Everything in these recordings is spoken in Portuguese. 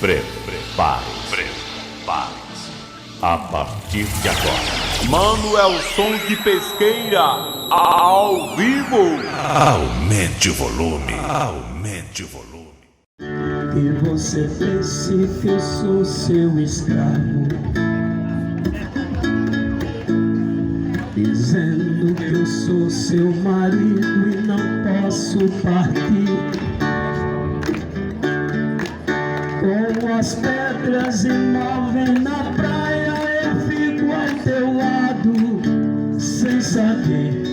Prepare-se. A partir de agora, Manuelson de Pesqueira, ao vivo. Aumente o volume. E você pense que eu sou seu escravo, dizendo que eu sou seu marido e não posso partir. Como as pedras imóveis na praia, eu fico ao teu lado, sem saber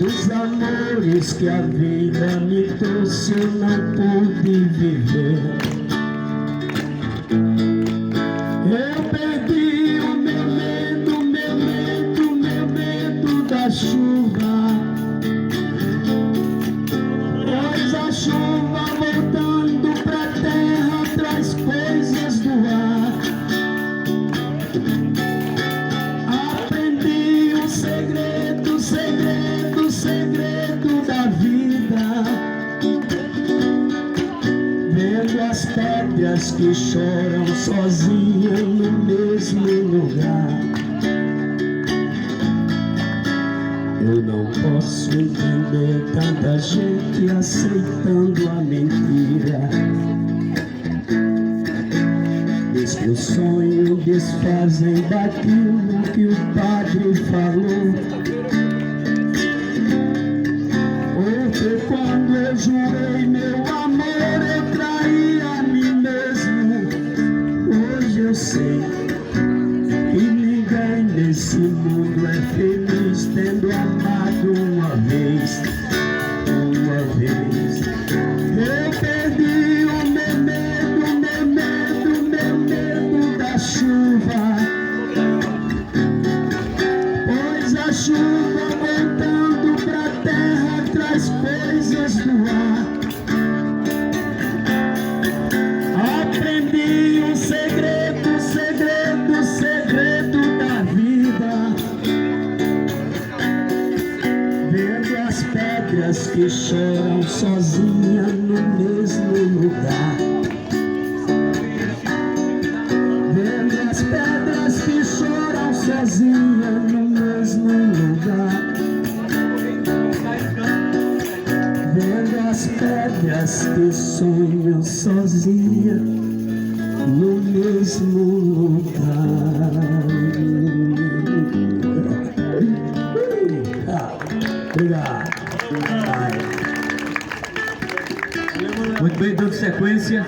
dos amores que a vida me trouxe, eu não pude viver. Eu perdi o meu medo da chuva, pois a chuva voltando pra terra traz coisas do ar. Aprendi um segredo da vida, vendo as pedras que choram sozinhas no mesmo lugar. Eu não posso entender tanta gente aceitando a mentira. Diz que o sonho desfazem daquilo que o padre falou. Porque quando eu jurei meu amor, eu traí a mim mesmo. Hoje eu sei que ninguém nesse mundo é feliz tendo amado uma vez. Eu perdi o meu medo da chuva, pois a chuva voltando pra terra traz coisas do ar. Aprendi um segredo da vida, vendo as pedras que choram sozinhas no mesmo lugar. Vendo as pedras que choram sozinhas no mesmo lugar. Vendo as pedras que sonham sozinhas no mesmo lugar. Obrigado. Muito bem, dando sequência.